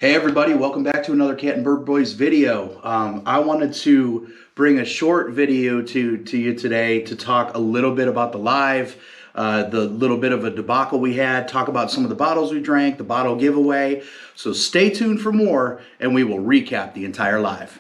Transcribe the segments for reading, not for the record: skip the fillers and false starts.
Hey everybody, welcome back to another Cat and Bird Boys video. I wanted to bring a short video to you today to talk a little bit about the live, the little bit of a debacle we had, talk about some of the bottles we drank, the bottle giveaway. So stay tuned for more and we will recap the entire live.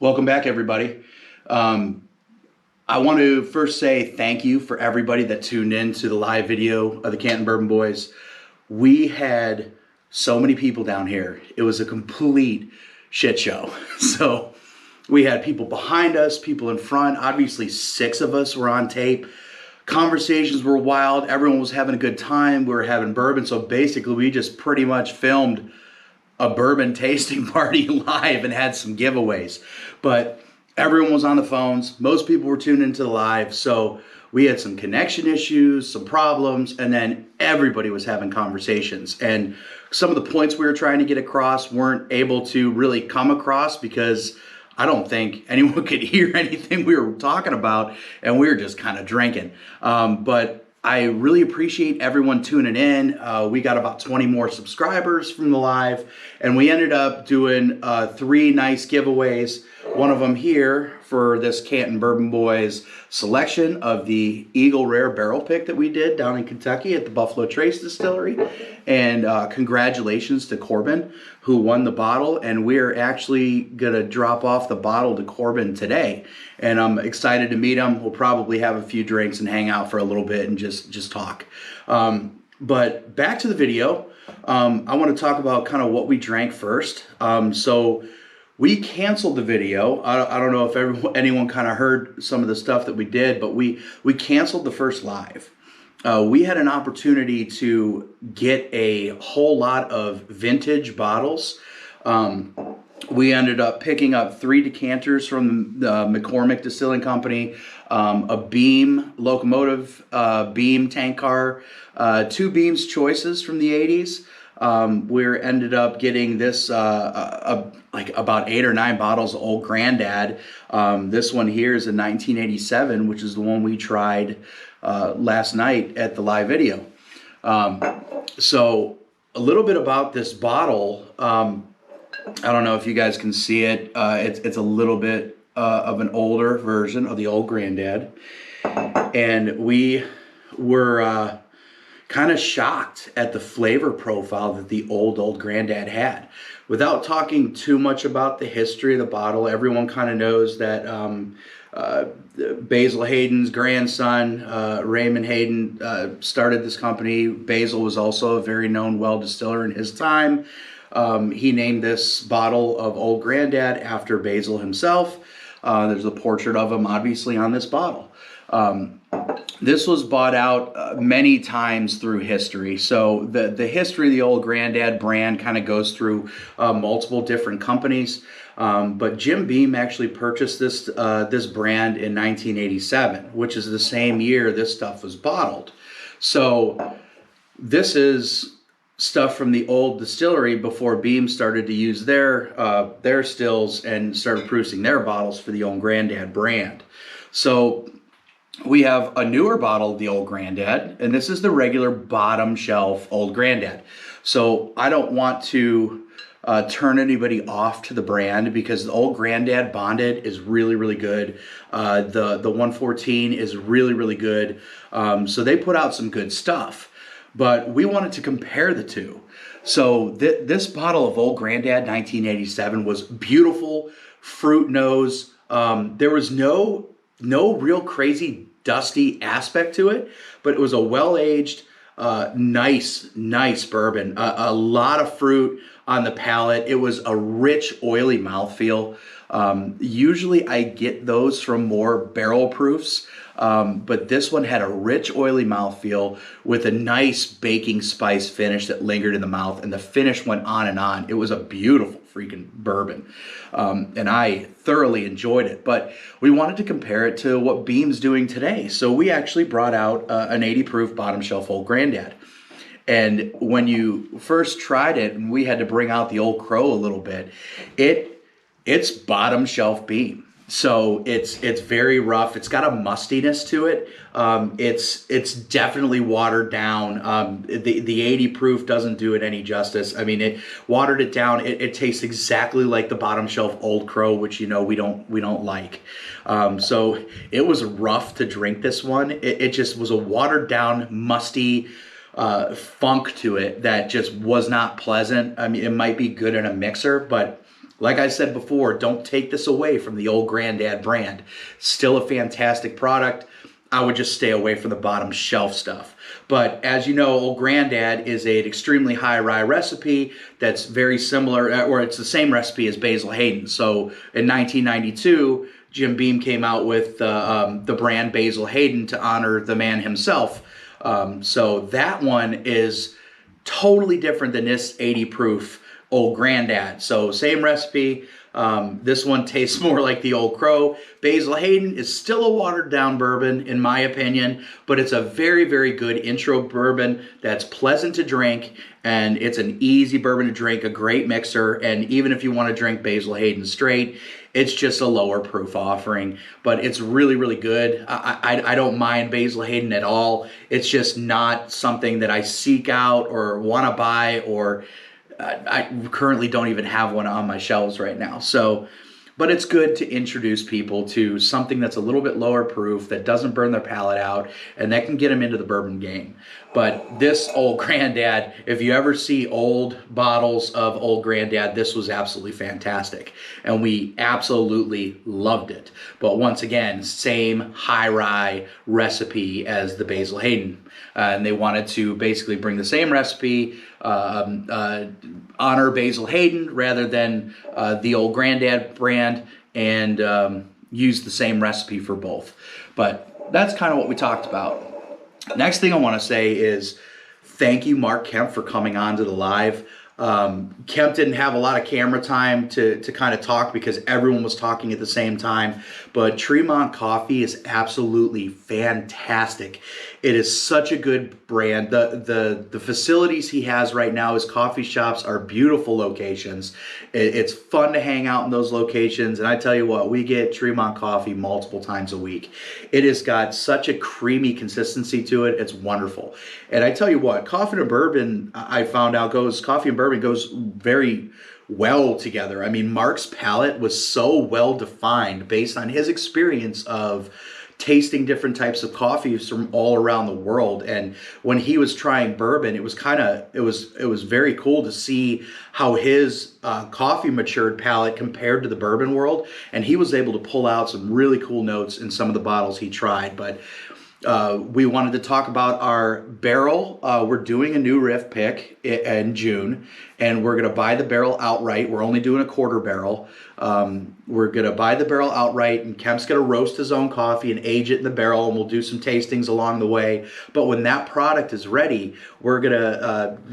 Welcome back, everybody. I want to first say thank you for everybody that tuned in to the live video of the Canton Bourbon Boys. We had so many people down here. It was a complete shit show. So we had people behind us, people in front. Obviously, 6 of us were on tape. Conversations were wild. Everyone was having a good time. We were having bourbon. So basically, we just pretty much filmed a bourbon tasting party live and had some giveaways. But everyone was on the phones. Most people were tuned into the live. So we had some connection issues, some problems, and then everybody was having conversations. And some of the points we were trying to get across weren't able to really come across because I don't think anyone could hear anything we were talking about, and we were just kind of drinking. But I really appreciate everyone tuning in. We got about 20 more subscribers from the live, and we ended up doing 3 nice giveaways. One of them here for this Canton Bourbon Boys selection of the Eagle Rare Barrel Pick that we did down in Kentucky at the Buffalo Trace Distillery. And congratulations to Corbin, who won the bottle. And we're actually going to drop off the bottle to Corbin today. And I'm excited to meet him. We'll probably have a few drinks and hang out for a little bit and just talk. But back to the video. I want to talk about kind of what we drank first. So we canceled the video. I don't know if anyone kind of heard some of the stuff that we did, but we canceled the first live. We had an opportunity to get a whole lot of vintage bottles. We ended up picking up 3 decanters from the McCormick Distilling Company, a Beam locomotive, Beam tank car, 2 Beam's Choices from the 80s. We ended up getting this like about 8 or 9 bottles of Old Grandad. This one here is a 1987, which is the one we tried last night at the live video. So a little bit about this bottle. I don't know if you guys can see it. It's a little bit of an older version of the Old Grandad, and we were kind of shocked at the flavor profile that the Old Grandad had. Without talking too much about the history of the bottle, everyone kind of knows that Basil Hayden's grandson, Raymond Hayden, started this company. Basil was also a very known well distiller in his time. He named this bottle of Old Grandad after Basil himself. There's a portrait of him obviously on this bottle. This was bought out many times through history. So the history of the Old Grandad brand kind of goes through multiple different companies. But Jim Beam actually purchased this brand in 1987, which is the same year this stuff was bottled. So this is stuff from the old distillery before Beam started to use their stills and started producing their bottles for the Old Grandad brand. So we have a newer bottle of the Old Grandad, and this is the regular bottom shelf Old Grandad. So I don't want to turn anybody off to the brand because the Old Grandad Bonded is really, really good. The 114 is really, really good. So they put out some good stuff, but we wanted to compare the two. So this bottle of Old Grandad 1987 was beautiful, fruit nose. There was no real crazy dusty aspect to it, but it was a well-aged Nice bourbon. A lot of fruit on the palate. It was a rich, oily mouthfeel. Usually I get those from more barrel proofs, but this one had a rich, oily mouthfeel with a nice baking spice finish that lingered in the mouth, and the finish went on and on. It was a beautiful freaking bourbon, and I thoroughly enjoyed it. But we wanted to compare it to what Beam's doing today, so we actually brought out an 80 proof bottom shelf Old Grandad. And when you first tried it, and we had to bring out the Old Crow a little bit, it's bottom shelf Beam. So it's very rough. It's got a mustiness to it. It's definitely watered down. The 80 proof doesn't do it any justice. I mean, it watered it down. It tastes exactly like the bottom shelf Old Crow, which we don't like. So it was rough to drink this one. It just was a watered down, musty funk to it that just was not pleasant. I mean, it might be good in a mixer, but like I said before, don't take this away from the Old Grandad brand. Still a fantastic product. I would just stay away from the bottom shelf stuff. But as you know, Old Grandad is an extremely high rye recipe that's very similar, or it's the same recipe as Basil Hayden. So in 1992, Jim Beam came out with the brand Basil Hayden to honor the man himself. So that one is totally different than this 80 proof Old Grandad. So same recipe. This one tastes more like the Old Crow. Basil Hayden is still a watered down bourbon in my opinion, but it's a very, very good intro bourbon that's pleasant to drink, and it's an easy bourbon to drink, a great mixer. And even if you want to drink Basil Hayden straight, it's just a lower proof offering, but it's really, really good. I don't mind Basil Hayden at all. It's just not something that I seek out or want to buy, or I currently don't even have one on my shelves right now. So, but it's good to introduce people to something that's a little bit lower proof, that doesn't burn their palate out, and that can get them into the bourbon game. But this Old Grandad, if you ever see old bottles of Old Grandad, this was absolutely fantastic. And we absolutely loved it. But once again, same high rye recipe as the Basil Hayden. And they wanted to basically bring the same recipe, honor Basil Hayden rather than the Old Grandad brand, and use the same recipe for both. But that's kind of what we talked about. Next thing I want to say is thank you, Mark Kemp, for coming on to the live. Kemp didn't have a lot of camera time to kind of talk because everyone was talking at the same time, but Tremont Coffee is absolutely fantastic. It is such a good brand. The facilities he has right now, his coffee shops, are beautiful locations. It's fun to hang out in those locations, and I tell you what, we get Tremont Coffee multiple times a week. It has got such a creamy consistency to it. It's wonderful. And I tell you what, coffee and bourbon, I found out, coffee and bourbon goes very well together. I mean, Mark's palate was so well defined based on his experience of tasting different types of coffees from all around the world. And when he was trying bourbon, it was very cool to see how his coffee matured palate compared to the bourbon world. And he was able to pull out some really cool notes in some of the bottles he tried. But we wanted to talk about our barrel. We're doing a new riff pick in June, and we're going to buy the barrel outright. We're only doing a quarter barrel. We're going to buy the barrel outright, and Kemp's going to roast his own coffee and age it in the barrel, and we'll do some tastings along the way. But when that product is ready, Kemp's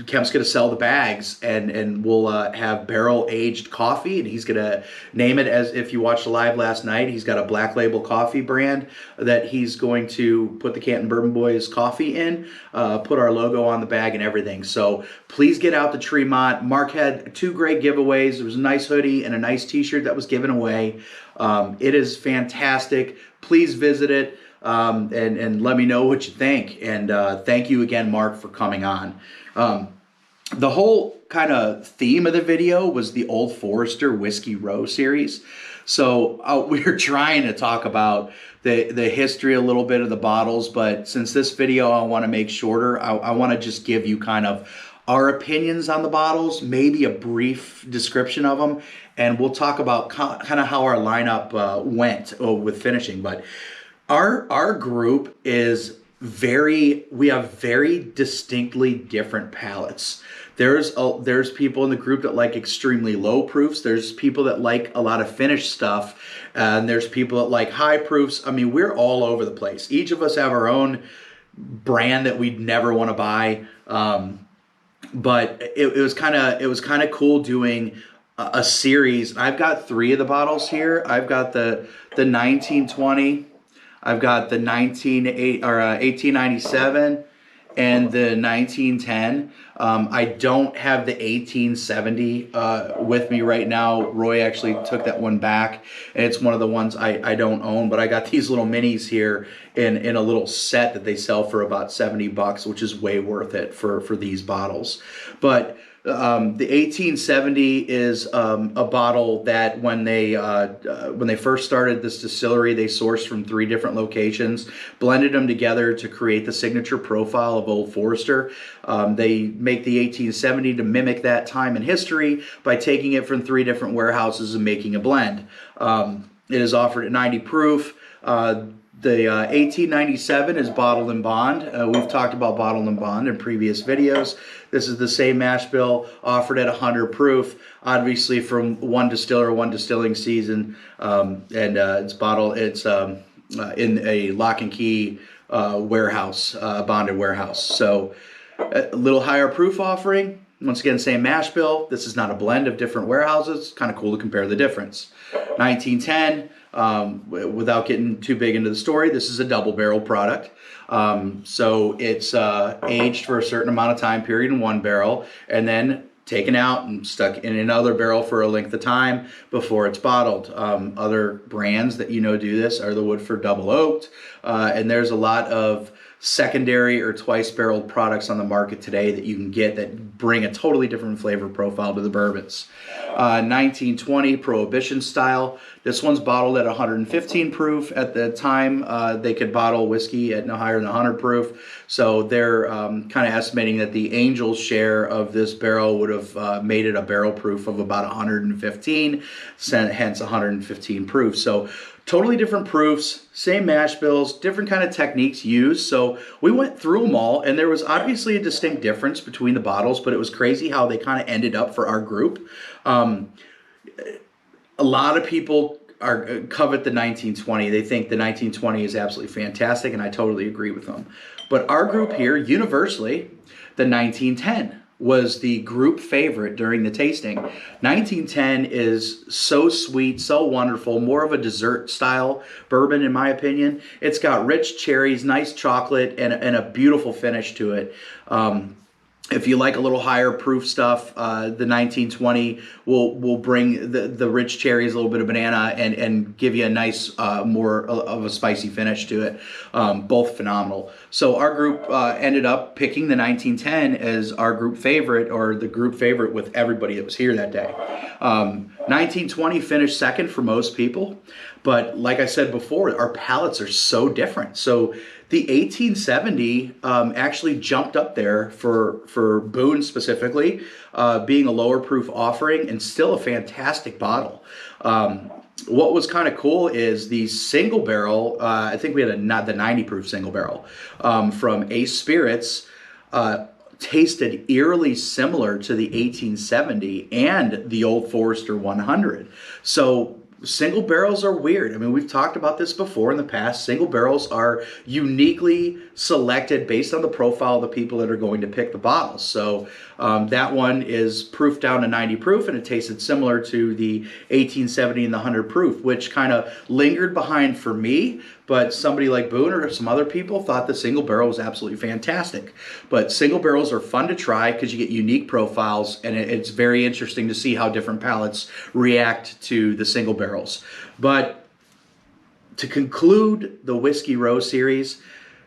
going to sell the bags, and we'll have barrel aged coffee, and he's going to name it, as if you watched the live last night, he's got a Black Label coffee brand that he's going to put the Canton Bourbon Boys coffee in, put our logo on the bag and everything. So please get out to Tremont. Mark had 2 great giveaways. There was a nice hoodie and a nice t-shirt that was given away. It is fantastic. Please visit it and let me know what you think. And thank you again, Mark, for coming on. The whole kind of theme of the video was the Old Forester Whiskey Row series. So we were trying to talk about the history a little bit of the bottles, but since this video I want to make shorter, I want to just give you kind of our opinions on the bottles, maybe a brief description of them, and we'll talk about kind of how our lineup went with finishing. But our group is we have very distinctly different palates. There's people in the group that like extremely low proofs. There's people that like a lot of finished stuff, and there's people that like high proofs. I mean, we're all over the place. Each of us have our own brand that we'd never want to buy. But it was kind of cool doing a series. I've got 3 of the bottles here. I've got the 1920. I've got the 1897 and the 1910. I don't have the 1870 with me right now. Roy actually took that one back, and it's one of the ones I don't own. But I got these little minis here in a little set that they sell for about $70, which is way worth it for these bottles. But the 1870 is a bottle that when they first started this distillery, they sourced from 3 different locations, blended them together to create the signature profile of Old Forester. They make the 1870 to mimic that time in history by taking it from 3 different warehouses and making a blend. It is offered at 90 proof. The 1897 is bottled in bond. We've talked about bottled in bond in previous videos. This is the same mash bill offered at 100 proof, obviously from one distiller, one distilling season, and it's bottled. It's in a lock and key warehouse, bonded warehouse. So a little higher proof offering. Once again, same mash bill. This is not a blend of different warehouses. Kind of cool to compare the difference. 1910. Without getting too big into the story, this is a double barrel product. So it's aged for a certain amount of time period in one barrel and then taken out and stuck in another barrel for a length of time before it's bottled. Other brands that do this are the Woodford Double Oaked, and there's a lot of secondary or twice barreled products on the market today that you can get that bring a totally different flavor profile to the bourbons. 1920 Prohibition style. This one's bottled at 115 proof. At the time, they could bottle whiskey at no higher than 100 proof. So they're kind of estimating that the Angel's share of this barrel would have made it a barrel proof of about 115, hence 115 proof. So totally different proofs, same mash bills, different kind of techniques used. So we went through them all, and there was obviously a distinct difference between the bottles, but it was crazy how they kind of ended up for our group. A lot of people covet the 1920. They think the 1920 is absolutely fantastic, and I totally agree with them. But our group here, universally, the 1910 was the group favorite during the tasting. 1910 is so sweet, so wonderful, more of a dessert style bourbon in my opinion. It's got rich cherries, nice chocolate, and a beautiful finish to it. If you like a little higher proof stuff, the 1920 will bring the rich cherries, a little bit of banana, and give you a nice, more of a spicy finish to it. Both phenomenal. So our group ended up picking the 1910 as our group favorite, or the group favorite with everybody that was here that day. 1920 finished second for most people, but like I said before, our palates are so different. So the 1870 actually jumped up there for Boone specifically, being a lower proof offering and still a fantastic bottle. What was kind of cool is the single barrel, I think we had the 90 proof single barrel from Ace Spirits, tasted eerily similar to the 1870 and the Old Forester 100. So single barrels are weird. I mean, we've talked about this before in the past. Single barrels are uniquely selected based on the profile of the people that are going to pick the bottles. So that one is proof down to 90 proof, and it tasted similar to the 1870 and the 100 proof, which kind of lingered behind for me. But somebody like Boone or some other people thought the single barrel was absolutely fantastic. But single barrels are fun to try because you get unique profiles, and it's very interesting to see how different palates react to the single barrels. But to conclude the Whiskey Row series,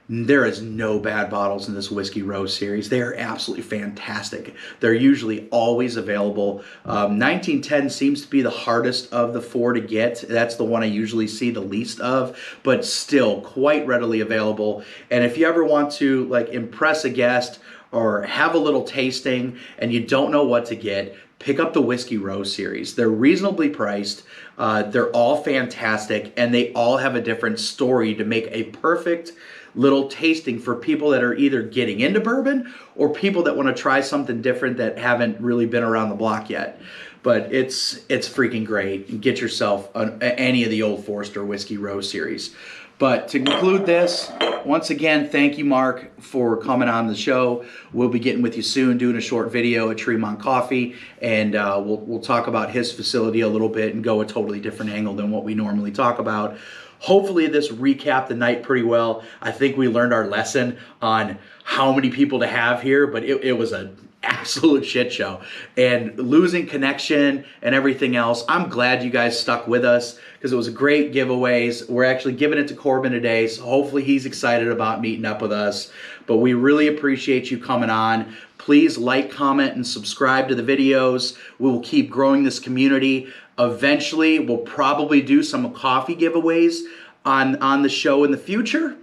there is no bad bottles in this Whiskey Row series. They are absolutely fantastic. They're usually always available. 1910 seems to be the hardest of the 4 to get. That's the one I usually see the least of, but still quite readily available. And if you ever want to impress a guest or have a little tasting and you don't know what to get, pick up the Whiskey Row series. They're reasonably priced. They're all fantastic, and they all have a different story to make a perfect little tasting for people that are either getting into bourbon or people that want to try something different that haven't really been around the block yet. But it's freaking great. Get yourself any of the Old Forester Whiskey Row series. But to conclude this, once again, thank you, Mark, for coming on the show. We'll be getting with you soon, doing a short video at Tremont Coffee, and we'll talk about his facility a little bit and go a totally different angle than what we normally talk about. Hopefully this recapped the night pretty well. I think we learned our lesson on how many people to have here, but it was an absolute shit show. And losing connection and everything else, I'm glad you guys stuck with us because it was great giveaways. We're actually giving it to Corbin today, so hopefully he's excited about meeting up with us. But we really appreciate you coming on. Please like, comment, and subscribe to the videos. We will keep growing this community. Eventually, we'll probably do some coffee giveaways on the show in the future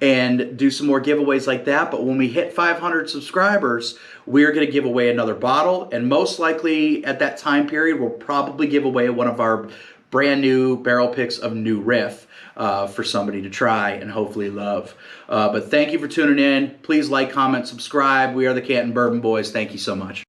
and do some more giveaways like that. But when we hit 500 subscribers, we're going to give away another bottle. And most likely at that time period, we'll probably give away one of our brand new barrel picks of New Riff for somebody to try and hopefully love. But thank you for tuning in. Please like, comment, subscribe. We are the Canton Bourbon Boys. Thank you so much.